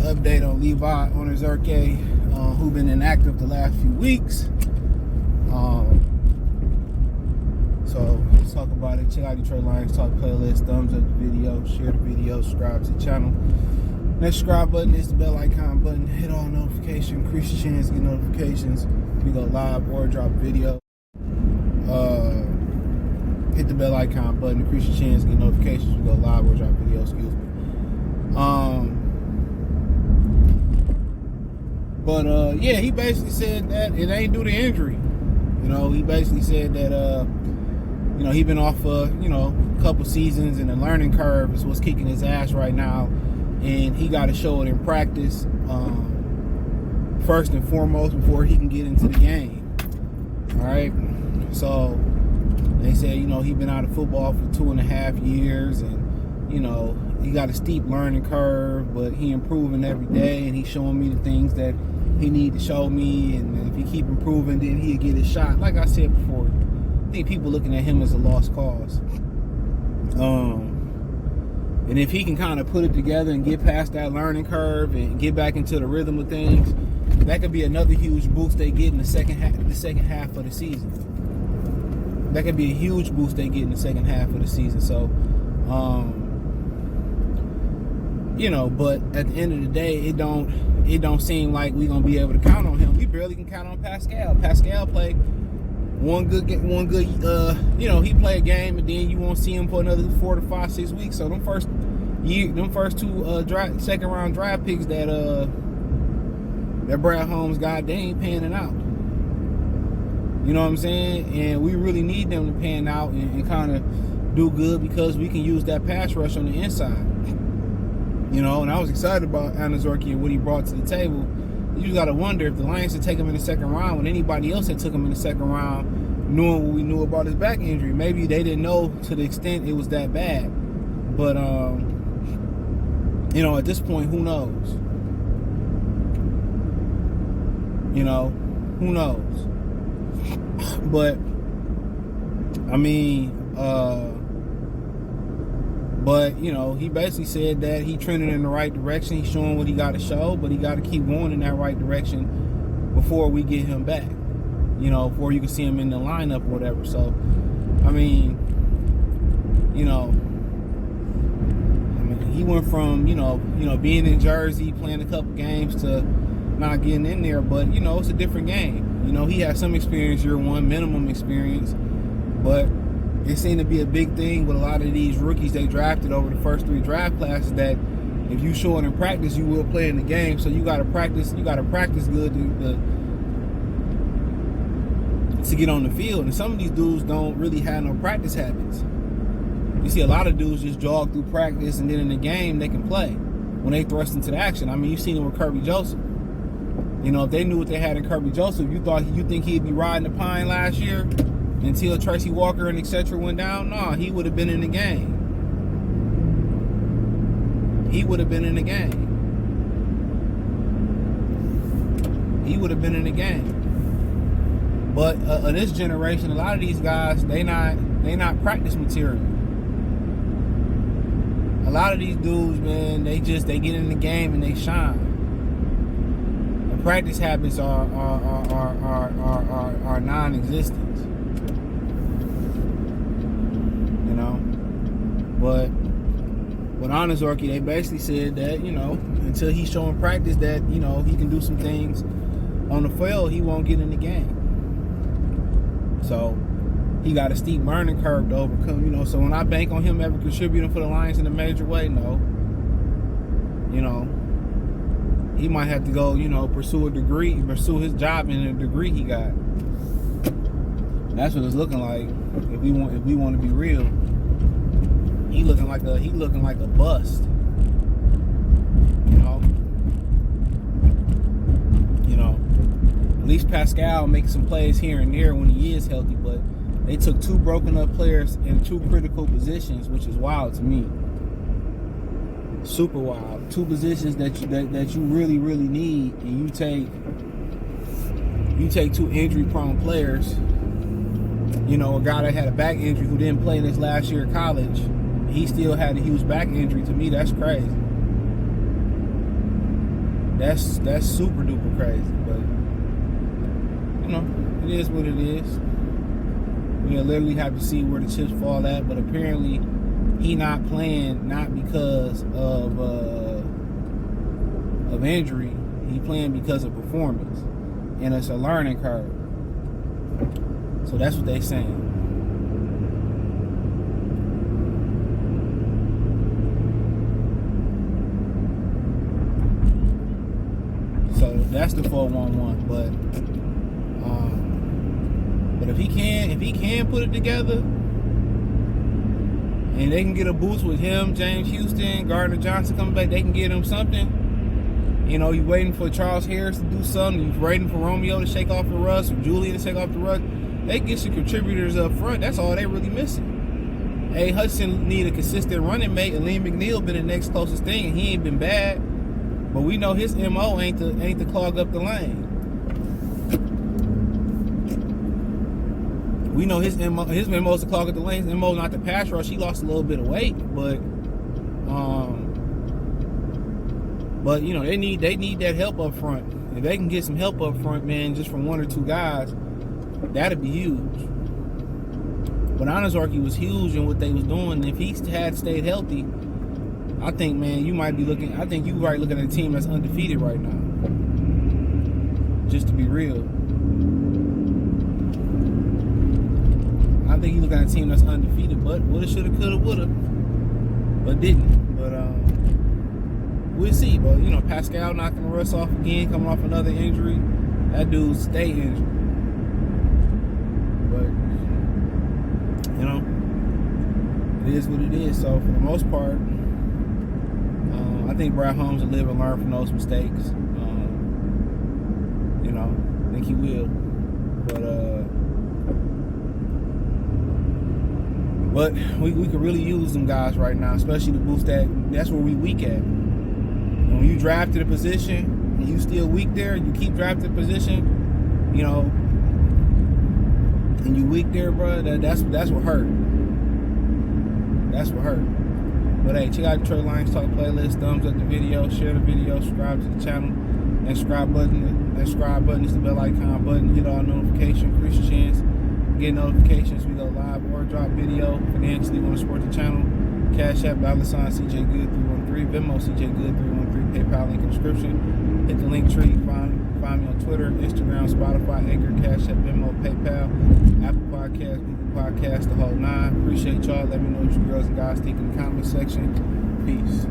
update on Levi Onwuzurike, who been inactive the last few weeks. So let's talk about it. Check out Detroit Lions Talk playlist. Thumbs up the video, share the video, subscribe to the channel. Next subscribe button is the bell icon button. Hit all notifications. Increase your chance to get notifications. We go live or drop video. Hit the bell icon button. Increase your chance to get notifications. We go live or drop video. Excuse me. Yeah, he basically said that it ain't due to injury. You know, he basically said that he been off a couple seasons, and the learning curve is what's kicking his ass right now, and he got to show it in practice first and foremost before he can get into the game. All right, so they said he been out of football for 2.5 years, and he got a steep learning curve, but he improving every day, and he's showing me the things that he need to show me, and if he keep improving, then he'll get his shot. Like I said before, I think people looking at him as a lost cause. And if he can kind of put it together and get past that learning curve and get back into the rhythm of things, that could be another huge boost they get in the second half of the season. That could be a huge boost they get in the second half of the season. So, but at the end of the day, it don't seem like we're gonna be able to count on him. We barely can count on Pascal. Pascal played one good, he play a game, and then you won't see him for another 4 to 5, 6 weeks. So them first two second round draft picks that Brad Holmes got, they ain't panning out. You know what I'm saying? And we really need them to pan out and kind of do good, because we can use that pass rush on the inside. And I was excited about Onwuzurike and what he brought to the table. You just got to wonder if the Lions had taken him in the second round when anybody else had took him in the second round, knowing what we knew about his back injury. Maybe they didn't know to the extent it was that bad. But, at this point, who knows? Who knows? But, he basically said that he trending in the right direction. He's showing what he got to show, but he got to keep going in that right direction before we get him back. Before you can see him in the lineup or whatever. So, he went from, being in Jersey, playing a couple games, to not getting in there. But, it's a different game. He had some experience year one, minimum experience, but it seemed to be a big thing with a lot of these rookies they drafted over the first 3 draft classes, that if you show it in practice, you will play in the game. So you got to practice good to get on the field. And some of these dudes don't really have no practice habits. You see a lot of dudes just jog through practice, and then in the game they can play when they thrust into the action. You've seen it with Kirby Joseph. If they knew what they had in Kirby Joseph, you think he'd be riding the pine last year until Tracy Walker and etc. went down? No, he would have been in the game. He would have been in the game. But this generation, a lot of these guys, they not practice material. A lot of these dudes, man, they get in the game and they shine. The practice habits are non-existent. But with Onwuzurike, they basically said that, until he's showing practice that, he can do some things on the field, he won't get in the game. So he got a steep learning curve to overcome, so when I bank on him ever contributing for the Lions in a major way, no. He might have to go, pursue his job in a degree he got. That's what it's looking like if we want to be real. He looking like a bust. At least Pascal makes some plays here and there when he is healthy, but they took 2 broken up players in 2 critical positions, which is wild to me. Super wild. 2 positions that you really, really need, and you take 2 injury prone players. A guy that had a back injury who didn't play in his last year of college, he still had a huge back injury. To me, that's crazy. That's super duper crazy. But you know, it is what it is. We literally have to see where the chips fall at. But apparently, he not playing not because of injury. He playing because of performance, and it's a learning curve. So that's what they saying. So that's the 411. But if he can put it together, and they can get a boost with him, James Houston, Gardner Johnson coming back, they can get him something. You know, you're waiting for Charles Harris to do something. You're waiting for Romeo to shake off the rust, or Julian to shake off the rust. They get some contributors up front. That's all they really missing. Hey, Hudson need a consistent running mate, and Lee McNeil been the next closest thing, and he ain't been bad. But we know his MO ain't to clog up the lane. We know his MO is to clog up the lanes. His MO not to pass rush. He lost a little bit of weight, but you know, they need that help up front. If they can get some help up front, man, just from one or two guys, that'd be huge. But Onwuzurike was huge in what they was doing. If he had stayed healthy, I think, man, you might be looking. I think you right looking at a team that's undefeated right now. Just to be real, I think you looking at a team that's undefeated. But woulda, shoulda, coulda, woulda, but didn't. But we'll see. But you know, Pascal knocking the rust off again, coming off another injury. That dude stay injured. But you know, it is what it is. So for the most part, I think Brad Holmes will live and learn from those mistakes. You know, I think he will. But we could really use them guys right now, especially to boost that. That's where we weak at. When you drafted a position and you still weak there, you keep drafting a position, you know, and you weak there, bro. That's what hurt. That's what hurt. But hey, check out Detroit Lions Talk playlist. Thumbs up the video, share the video, subscribe to the channel. That subscribe button is the bell icon button. Hit all notifications. Increase your chance get notifications. We go live or drop video. Financially, want to support the channel? Cash App, $CJ Good 313, Venmo CJ Good 313, PayPal link in the description. Hit the link tree. Find me on Twitter, Instagram, Spotify, Anchor, Cash App, Venmo, PayPal, Apple Podcasts, Google Podcasts, the whole nine. Appreciate y'all. Let me know what you girls and guys think in the comment section. Peace.